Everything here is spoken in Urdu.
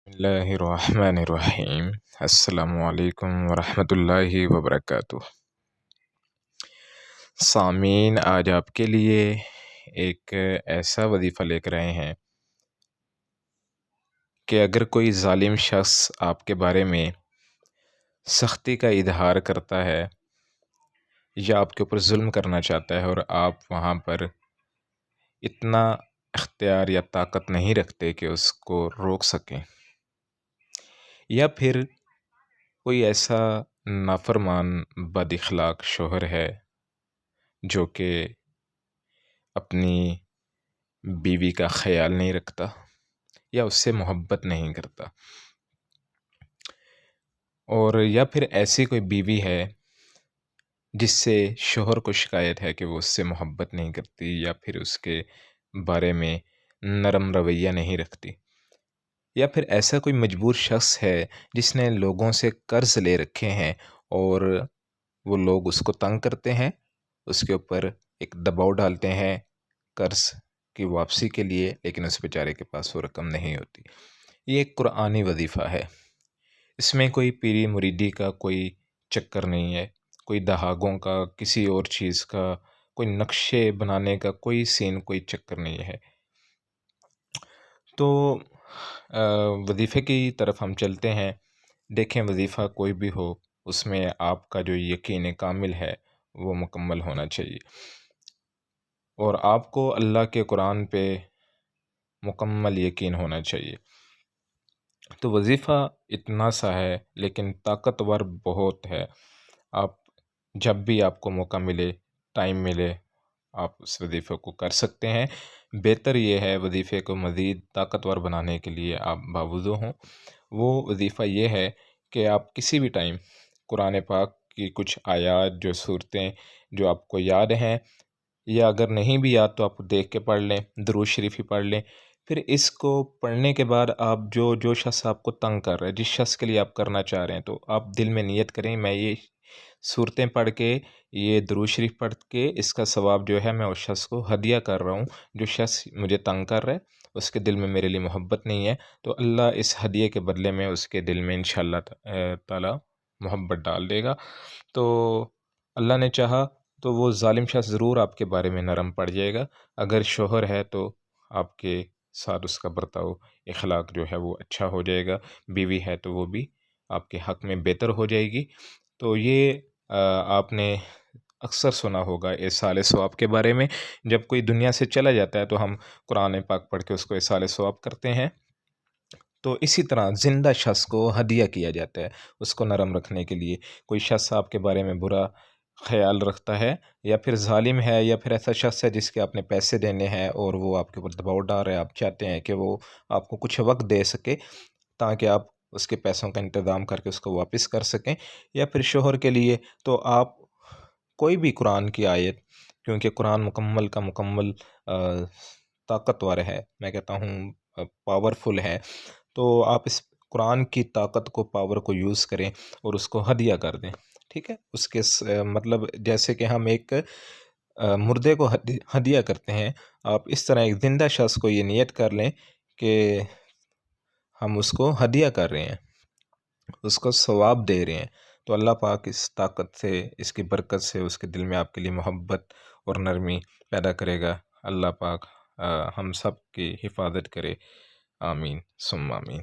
اللہ الرحمن الرحیم۔ السلام علیکم ورحمۃ اللہ وبرکاتہ۔ سامعین، آج آپ کے لیے ایک ایسا وظیفہ لے کر آئے ہیں کہ اگر کوئی ظالم شخص آپ کے بارے میں سختی کا اظہار کرتا ہے یا آپ کے اوپر ظلم کرنا چاہتا ہے اور آپ وہاں پر اتنا اختیار یا طاقت نہیں رکھتے کہ اس کو روک سکیں، یا پھر کوئی ایسا نافرمان بد اخلاق شوہر ہے جو کہ اپنی بیوی کا خیال نہیں رکھتا یا اس سے محبت نہیں کرتا، اور یا پھر ایسی کوئی بیوی ہے جس سے شوہر کو شکایت ہے کہ وہ اس سے محبت نہیں کرتی یا پھر اس کے بارے میں نرم رویہ نہیں رکھتی، یا پھر ایسا کوئی مجبور شخص ہے جس نے لوگوں سے قرض لے رکھے ہیں اور وہ لوگ اس کو تنگ کرتے ہیں، اس کے اوپر ایک دباؤ ڈالتے ہیں قرض کی واپسی کے لیے، لیکن اس بیچارے کے پاس وہ رقم نہیں ہوتی۔ یہ ایک قرآنی وظیفہ ہے، اس میں کوئی پیری مریدی کا کوئی چکر نہیں ہے، کوئی دہاگوں کا، کسی اور چیز کا، کوئی نقشے بنانے کا کوئی سین، کوئی چکر نہیں ہے۔ تو وظیفے کی طرف ہم چلتے ہیں۔ دیکھیں، وظیفہ کوئی بھی ہو، اس میں آپ کا جو یقین کامل ہے وہ مکمل ہونا چاہیے، اور آپ کو اللہ کے قرآن پہ مکمل یقین ہونا چاہیے۔ تو وظیفہ اتنا سا ہے لیکن طاقتور بہت ہے۔ آپ جب بھی آپ کو موقع ملے، ٹائم ملے، آپ اس وظیفے کو کر سکتے ہیں۔ بہتر یہ ہے وظیفے کو مزید طاقتور بنانے کے لیے آپ باوضو ہوں۔ وہ وظیفہ یہ ہے کہ آپ کسی بھی ٹائم قرآن پاک کی کچھ آیات، جو صورتیں جو آپ کو یاد ہیں، یا اگر نہیں بھی یاد تو آپ دیکھ کے پڑھ لیں، درود شریف ہی پڑھ لیں۔ پھر اس کو پڑھنے کے بعد آپ جو شخص آپ کو تنگ کر رہا ہے، جس شخص کے لیے آپ کرنا چاہ رہے ہیں، تو آپ دل میں نیت کریں، میں یہ صورتیں پڑھ کے، یہ درود شریف پڑھ کے، اس کا ثواب جو ہے میں اس شخص کو ہدیہ کر رہا ہوں جو شخص مجھے تنگ کر رہا ہے، اس کے دل میں میرے لیے محبت نہیں ہے، تو اللہ اس ہدیے کے بدلے میں اس کے دل میں انشاءاللہ تعالی محبت ڈال دے گا۔ تو اللہ نے چاہا تو وہ ظالم شخص ضرور آپ کے بارے میں نرم پڑ جائے گا۔ اگر شوہر ہے تو آپ کے ساتھ اس کا برتاؤ، اخلاق جو ہے وہ اچھا ہو جائے گا، بیوی ہے تو وہ بھی آپ کے حق میں بہتر ہو جائے گی۔ تو یہ آپ نے اکثر سنا ہوگا ایصال ثواب کے بارے میں، جب کوئی دنیا سے چلا جاتا ہے تو ہم قرآن پاک پڑھ کے اس کو ایصال ثواب کرتے ہیں۔ تو اسی طرح زندہ شخص کو ہدیہ کیا جاتا ہے اس کو نرم رکھنے کے لیے۔ کوئی شخص آپ کے بارے میں برا خیال رکھتا ہے، یا پھر ظالم ہے، یا پھر ایسا شخص ہے جس کے آپ نے پیسے دینے ہیں اور وہ آپ کے اوپر دباؤ ڈال رہے ہیں، آپ چاہتے ہیں کہ وہ آپ کو کچھ وقت دے سکے تاکہ آپ اس کے پیسوں کا انتظام کر کے اس کو واپس کر سکیں، یا پھر شوہر کے لیے تو آپ کوئی بھی قرآن کی آیت، کیونکہ قرآن مکمل کا مکمل طاقتور ہے، میں کہتا ہوں پاورفل ہے، تو آپ اس قرآن کی طاقت کو، پاور کو یوز کریں اور اس کو ہدیہ کر دیں، ٹھیک ہے۔ اس کے مطلب جیسے کہ ہم ایک مردے کو ہدیہ کرتے ہیں، آپ اس طرح ایک زندہ شخص کو یہ نیت کر لیں کہ ہم اس کو ہدیہ کر رہے ہیں، اس کو ثواب دے رہے ہیں، تو اللہ پاک اس طاقت سے، اس کی برکت سے اس کے دل میں آپ کے لیے محبت اور نرمی پیدا کرے گا۔ اللہ پاک ہم سب کی حفاظت کرے، آمین ثم آمین۔